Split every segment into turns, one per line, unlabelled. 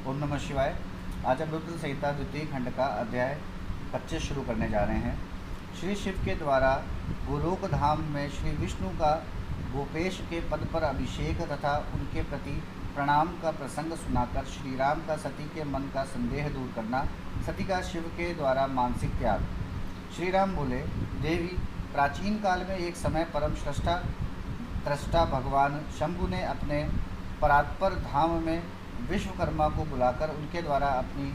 ओम नमः शिवाय। आज हम रुद्र संहिता द्वितीय खंड का अध्याय 25 शुरू करने जा रहे हैं। श्री शिव के द्वारा गोलोक धाम में श्री विष्णु का गोपेश के पद पर अभिषेक तथा उनके प्रति प्रणाम का प्रसंग सुनाकर श्री राम का सती के मन का संदेह दूर करना, सती का शिव के द्वारा मानसिक त्याग। श्री राम बोले, देवी, प्राचीन काल में एक समय परम दृष्टा भगवान शंभु ने अपने परात्पर धाम में विश्वकर्मा को बुलाकर उनके द्वारा अपनी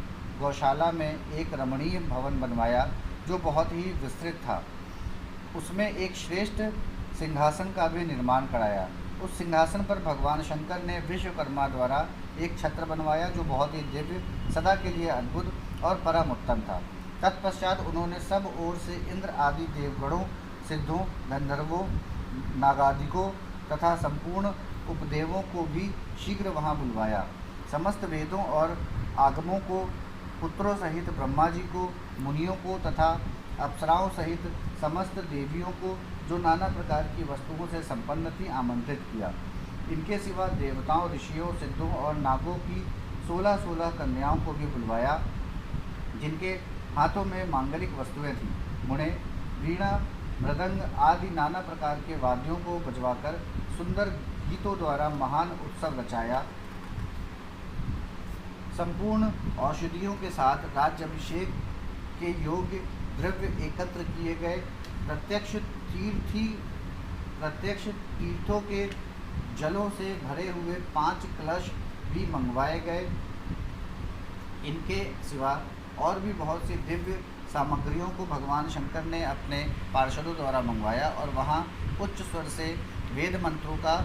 गौशाला में एक रमणीय भवन बनवाया जो बहुत ही विस्तृत था। उसमें एक श्रेष्ठ सिंहासन का भी निर्माण कराया। उस सिंहासन पर भगवान शंकर ने विश्वकर्मा द्वारा एक छत्र बनवाया जो बहुत ही दिव्य, सदा के लिए अद्भुत और परम उत्तम था। तत्पश्चात उन्होंने सब ओर से इंद्र आदि देवगणों, सिद्धों, गंधर्वों, नागादिकों तथा संपूर्ण उपदेवों को भी शीघ्र वहाँ बुलवाया। समस्त वेदों और आगमों को, पुत्रों सहित ब्रह्मा जी को, मुनियों को तथा अप्सराओं सहित समस्त देवियों को, जो नाना प्रकार की वस्तुओं से संपन्न थी, आमंत्रित किया। इनके सिवा देवताओं, ऋषियों, सिद्धों और नागों की 16-16 कन्याओं को भी बुलवाया, जिनके हाथों में मांगलिक वस्तुएं थीं। उन्हें वीणा, मृदंग आदि नाना प्रकार के वाद्यों को बजवाकर सुंदर गीतों द्वारा महान उत्सव रचाया। संपूर्ण औषधियों के साथ राज्याभिषेक के योग्य द्रव्य एकत्र किए गए। प्रत्यक्ष तीर्थों के जलों से भरे हुए 5 कलश भी मंगवाए गए। इनके सिवा और भी बहुत सी दिव्य सामग्रियों को भगवान शंकर ने अपने पार्षदों द्वारा मंगवाया और वहाँ उच्च स्वर से वेद मंत्रों का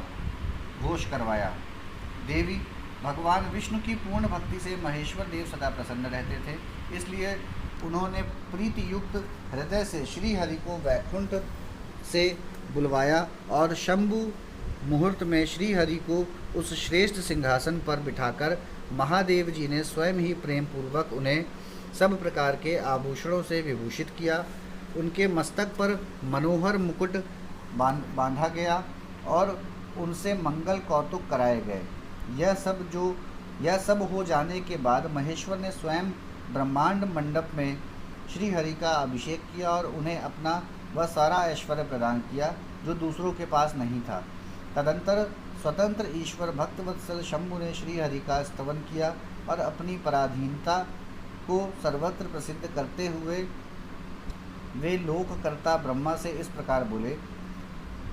घोष करवाया। देवी, भगवान विष्णु की पूर्ण भक्ति से महेश्वर देव सदा प्रसन्न रहते थे, इसलिए उन्होंने प्रीति युक्त हृदय से श्री हरि को वैकुंठ से बुलवाया और शंभु मुहूर्त में श्री हरि को उस श्रेष्ठ सिंहासन पर बिठाकर महादेव जी ने स्वयं ही प्रेम पूर्वक उन्हें सब प्रकार के आभूषणों से विभूषित किया। उनके मस्तक पर मनोहर मुकुट बांधा गया और उनसे मंगल कौतुक कराए गए। यह सब हो जाने के बाद महेश्वर ने स्वयं ब्रह्मांड मंडप में श्री हरि का अभिषेक किया और उन्हें अपना वह सारा ऐश्वर्य प्रदान किया जो दूसरों के पास नहीं था। तदंतर स्वतंत्र ईश्वर भक्तवत्सल शंभु ने श्री हरि का स्तवन किया और अपनी पराधीनता को सर्वत्र प्रसिद्ध करते हुए वे लोककर्ता ब्रह्मा से इस प्रकार बोले।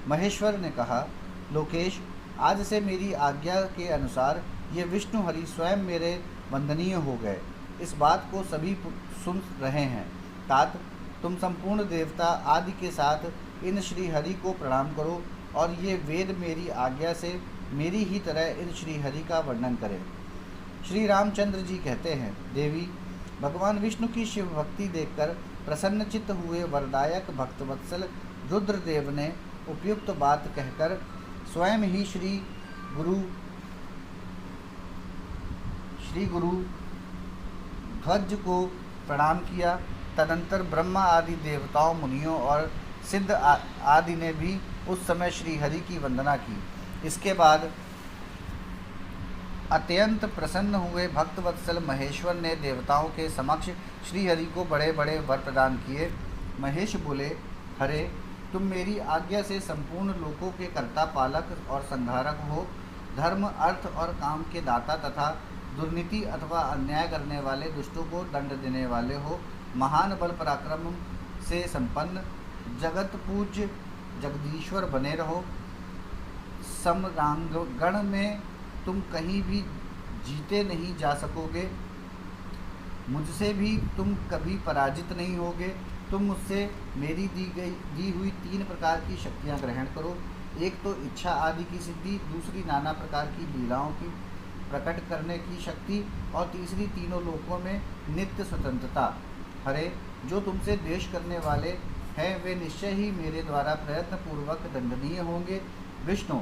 महेश्वर ने कहा, लोकेश, आज से मेरी आज्ञा के अनुसार ये विष्णु हरि स्वयं मेरे वंदनीय हो गए। इस बात को सभी सुन रहे हैं। तात, तुम संपूर्ण देवता आदि के साथ इन श्री हरि को प्रणाम करो और ये वेद मेरी आज्ञा से मेरी ही तरह इन श्री हरि का वर्णन करें। श्री रामचंद्र जी कहते हैं, देवी, भगवान विष्णु की शिव भक्ति देखकर प्रसन्नचित्त हुए वरदायक भक्तवत्सल रुद्रदेव ने उपयुक्त बात कहकर स्वयं ही श्री गुरु ध्वज को प्रणाम किया। तदंतर ब्रह्मा आदि देवताओं, मुनियों और सिद्ध आदि ने भी उस समय श्री हरि की वंदना की। इसके बाद अत्यंत प्रसन्न हुए भक्तवत्सल महेश्वर ने देवताओं के समक्ष श्री हरि को बड़े बड़े वर प्रदान किए। महेश बोले, हरे, तुम मेरी आज्ञा से संपूर्ण लोकों के कर्ता, पालक और संहारक हो। धर्म, अर्थ और काम के दाता तथा दुर्नीति अथवा अन्याय करने वाले दुष्टों को दंड देने वाले हो। महान बल पराक्रम से संपन्न, जगत पूज्य जगदीश्वर बने रहो। समरांगण में तुम कहीं भी जीते नहीं जा सकोगे। मुझसे भी तुम कभी पराजित नहीं होगे। तुम मुझसे मेरी दी हुई 3 प्रकार की शक्तियाँ ग्रहण करो। एक तो इच्छा आदि की सिद्धि, दूसरी नाना प्रकार की लीलाओं की प्रकट करने की शक्ति और तीसरी तीनों लोकों में नित्य स्वतंत्रता। हरे, जो तुमसे द्वेष करने वाले हैं वे निश्चय ही मेरे द्वारा प्रयत्न पूर्वक दंडनीय होंगे। विष्णु,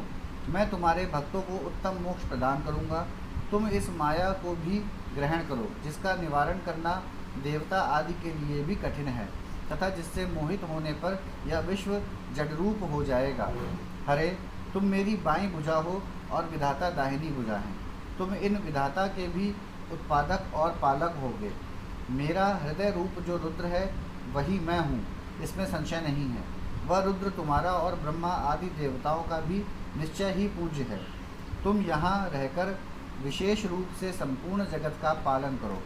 मैं तुम्हारे भक्तों को उत्तम मोक्ष प्रदान करूंगा। तुम इस माया को भी ग्रहण करो जिसका निवारण करना देवता आदि के लिए भी कठिन है तथा जिससे मोहित होने पर यह विश्व जडरूप हो जाएगा। हरे, तुम मेरी बाईं भुजा हो और विधाता दाहिनी भुजा हैं। तुम इन विधाता के भी उत्पादक और पालक होगे। मेरा हृदय रूप जो रुद्र है वही मैं हूँ, इसमें संशय नहीं है। वह रुद्र तुम्हारा और ब्रह्मा आदि देवताओं का भी निश्चय ही पूज्य है। तुम यहाँ रहकर विशेष रूप से संपूर्ण जगत का पालन करो।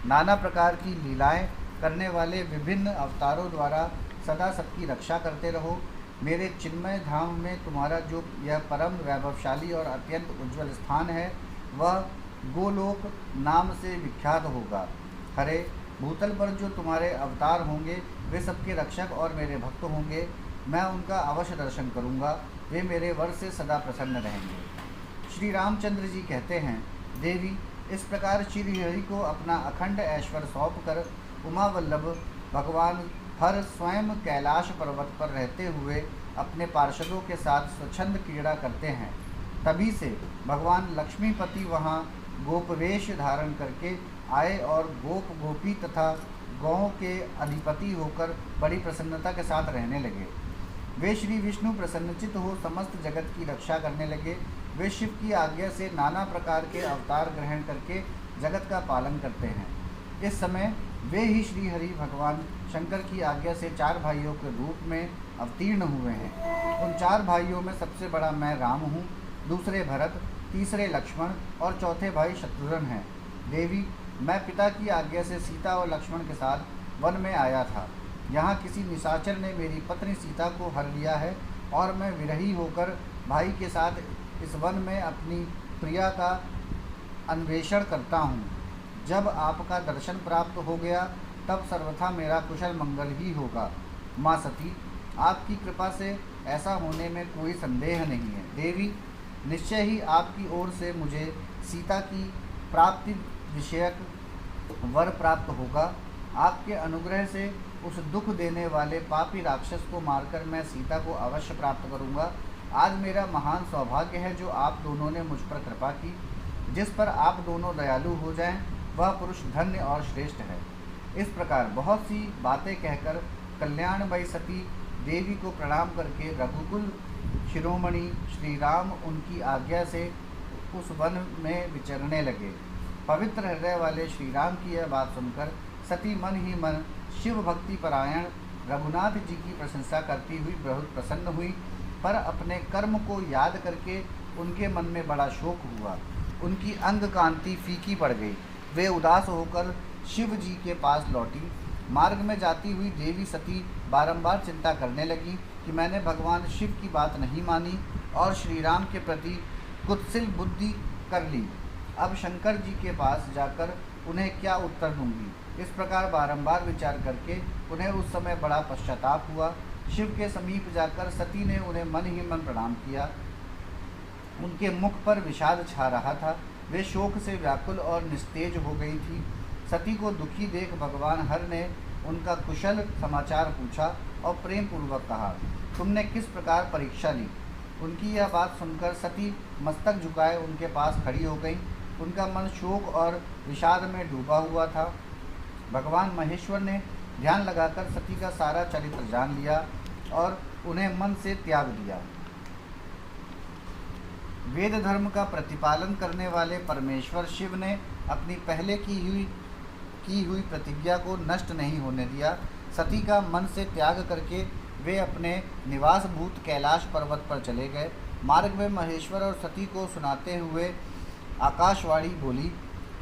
नाना प्रकार की लीलाएं करने वाले विभिन्न अवतारों द्वारा सदा सबकी रक्षा करते रहो। मेरे चिन्मय धाम में तुम्हारा जो यह परम वैभवशाली और अत्यंत उज्ज्वल स्थान है वह गोलोक नाम से विख्यात होगा। हरे, भूतल पर जो तुम्हारे अवतार होंगे वे सबके रक्षक और मेरे भक्त होंगे। मैं उनका अवश्य दर्शन करूंगा, वे मेरे वर से सदा प्रसन्न रहेंगे। श्री रामचंद्र जी कहते हैं, देवी, इस प्रकार श्रीहरि को अपना अखंड ऐश्वर्य सौंप कर उमा वल्लभ भगवान हर स्वयं कैलाश पर्वत पर रहते हुए अपने पार्षदों के साथ स्वच्छंद क्रीड़ा करते हैं। तभी से भगवान लक्ष्मीपति वहाँ गोपवेश धारण करके आए और गोप गोपी तथा गौओं के अधिपति होकर बड़ी प्रसन्नता के साथ रहने लगे। वे श्री विष्णु प्रसन्नचित हो समस्त जगत की रक्षा करने लगे। वे शिव की आज्ञा से नाना प्रकार के अवतार ग्रहण करके जगत का पालन करते हैं। इस समय वे ही श्री हरि भगवान शंकर की आज्ञा से 4 भाइयों के रूप में अवतीर्ण हुए हैं। उन 4 भाइयों में सबसे बड़ा मैं राम हूँ, दूसरे भरत, तीसरे लक्ष्मण और चौथे भाई शत्रुघ्न हैं। देवी, मैं पिता की आज्ञा से सीता और लक्ष्मण के साथ वन में आया था। यहाँ किसी निशाचर ने मेरी पत्नी सीता को हर लिया है और मैं विरही होकर भाई के साथ इस वन में अपनी प्रिया का अन्वेषण करता हूँ। जब आपका दर्शन प्राप्त हो गया तब सर्वथा मेरा कुशल मंगल ही होगा। माँ सती, आपकी कृपा से ऐसा होने में कोई संदेह नहीं है। देवी, निश्चय ही आपकी ओर से मुझे सीता की प्राप्ति विषयक वर प्राप्त होगा। आपके अनुग्रह से उस दुख देने वाले पापी राक्षस को मारकर मैं सीता को अवश्य प्राप्त करूंगा। आज मेरा महान सौभाग्य है जो आप दोनों ने मुझ पर कृपा की। जिस पर आप दोनों दयालु हो जाएं वह पुरुष धन्य और श्रेष्ठ है। इस प्रकार बहुत सी बातें कहकर कल्याणमयी सती देवी को प्रणाम करके रघुकुल शिरोमणि श्री राम उनकी आज्ञा से उस वन में विचरने लगे। पवित्र हृदय वाले श्री राम की यह बात सुनकर सती मन ही मन शिव भक्ति परायण रघुनाथ जी की प्रशंसा करती हुई बहुत प्रसन्न हुई, पर अपने कर्म को याद करके उनके मन में बड़ा शोक हुआ। उनकी अंग कांति फीकी पड़ गई। वे उदास होकर शिव जी के पास लौटी। मार्ग में जाती हुई देवी सती बारंबार चिंता करने लगी कि मैंने भगवान शिव की बात नहीं मानी और श्री राम के प्रति कुत्सिल बुद्धि कर ली। अब शंकर जी के पास जाकर उन्हें क्या उत्तर दूंगी। इस प्रकार बारंबार विचार करके उन्हें उस समय बड़ा पश्चाताप हुआ। शिव के समीप जाकर सती ने उन्हें मन ही मन प्रणाम किया। उनके मुख पर विषाद छा रहा था। वे शोक से व्याकुल और निस्तेज हो गई थी। सती को दुखी देख भगवान हर ने उनका कुशल समाचार पूछा और प्रेम पूर्वक कहा, तुमने किस प्रकार परीक्षा ली। उनकी यह बात सुनकर सती मस्तक झुकाए उनके पास खड़ी हो गई। उनका मन शोक और विषाद में डूबा हुआ था। भगवान महेश्वर ने ध्यान लगाकर सती का सारा चरित्र जान लिया और उन्हें मन से त्याग दिया। वेद धर्म का प्रतिपालन करने वाले परमेश्वर शिव ने अपनी पहले की हुई प्रतिज्ञा को नष्ट नहीं होने दिया। सती का मन से त्याग करके वे अपने निवास भूत कैलाश पर्वत पर चले गए। मार्ग में महेश्वर और सती को सुनाते हुए आकाशवाणी बोली,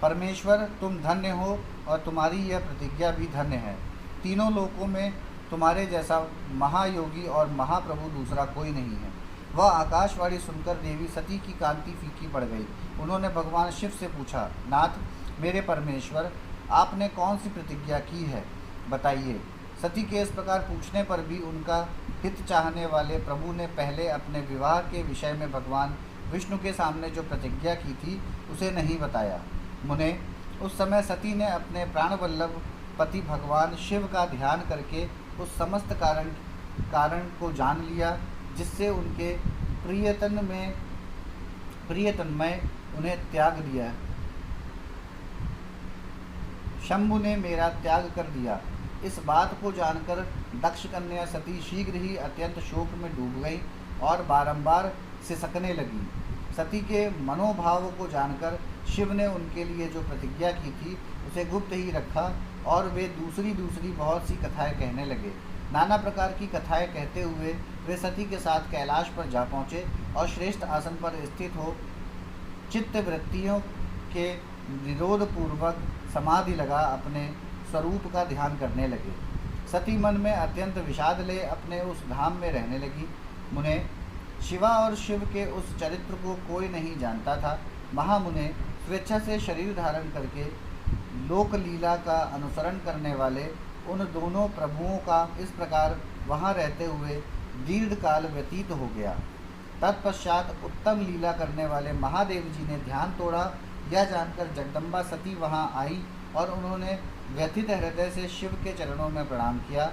परमेश्वर तुम धन्य हो और तुम्हारी यह प्रतिज्ञा भी धन्य है। तीनों लोकों में तुम्हारे जैसा महायोगी और महाप्रभु दूसरा कोई नहीं है। वह आकाशवाणी सुनकर देवी सती की कांति फीकी पड़ गई। उन्होंने भगवान शिव से पूछा, नाथ मेरे परमेश्वर, आपने कौन सी प्रतिज्ञा की है, बताइए। सती के इस प्रकार पूछने पर भी उनका हित चाहने वाले प्रभु ने पहले अपने विवाह के विषय में भगवान विष्णु के सामने जो प्रतिज्ञा की थी उसे नहीं बताया। मुने, उस समय सती ने अपने प्राणवल्लभ पति भगवान शिव का ध्यान करके उस समस्त कारण को जान लिया जिससे उनके प्रियतन्मय उन्हें त्याग दिया। शंभु ने मेरा त्याग कर दिया। इस बात को जानकर दक्ष कन्या सती शीघ्र ही अत्यंत शोक में डूब गई और बारंबार सिसकने लगी। सती के मनोभाव को जानकर शिव ने उनके लिए जो प्रतिज्ञा की थी उसे गुप्त ही रखा और वे दूसरी दूसरी बहुत सी कथाएं कहने लगे। नाना प्रकार की कथाएं कहते हुए वे सती के साथ कैलाश पर जा पहुँचे और श्रेष्ठ आसन पर स्थित हो चित्त वृत्तियों के विरोध पूर्वक समाधि लगा अपने स्वरूप का ध्यान करने लगे। सती मन में अत्यंत विषाद ले अपने उस धाम में रहने लगी। मुने, शिवा और शिव के उस चरित्र को कोई नहीं जानता था। महामुने, स्वेच्छा से शरीर धारण करके लोक लीला का अनुसरण करने वाले उन दोनों प्रभुओं का इस प्रकार वहाँ रहते हुए दीर्घ काल व्यतीत हो गया। तत्पश्चात उत्तम लीला करने वाले महादेव जी ने ध्यान तोड़ा। यह जानकर जगदम्बा सती वहाँ आई और उन्होंने व्यथित हृदय से शिव के चरणों में प्रणाम किया।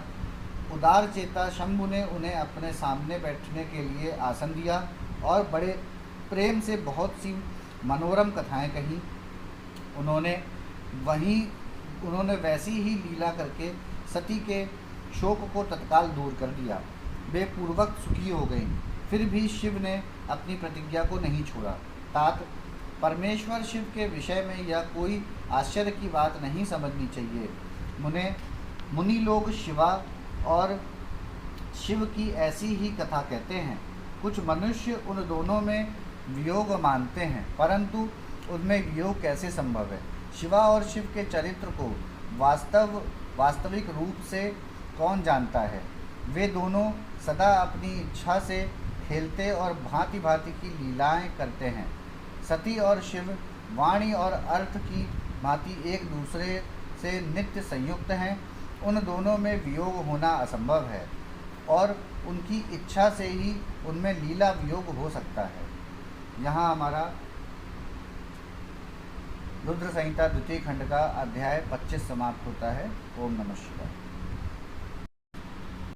उदार चेता शंभु ने उन्हें अपने सामने बैठने के लिए आसन दिया और बड़े प्रेम से बहुत सी मनोरम कथाएं कहीं। उन्होंने वैसी ही लीला करके सती के शोक को तत्काल दूर कर दिया। वे पूर्वक सुखी हो गईं। फिर भी शिव ने अपनी प्रतिज्ञा को नहीं छोड़ा। तात, परमेश्वर शिव के विषय में यह कोई आश्चर्य की बात नहीं समझनी चाहिए। मुनि लोग शिवा और शिव की ऐसी ही कथा कहते हैं। कुछ मनुष्य उन दोनों में वियोग मानते हैं, परंतु उनमें वियोग कैसे संभव है? शिवा और शिव के चरित्र को वास्तविक रूप से कौन जानता है? वे दोनों सदा अपनी इच्छा से खेलते और भांति भांति की लीलाएं करते हैं। सती और शिव वाणी और अर्थ की भांति एक दूसरे से नित्य संयुक्त हैं। उन दोनों में वियोग होना असंभव है और उनकी इच्छा से ही उनमें लीला वियोग हो सकता है। यहाँ हमारा रुद्र संहिता द्वितीय खंड का अध्याय 25 समाप्त होता है। ओम नमः शिवाय।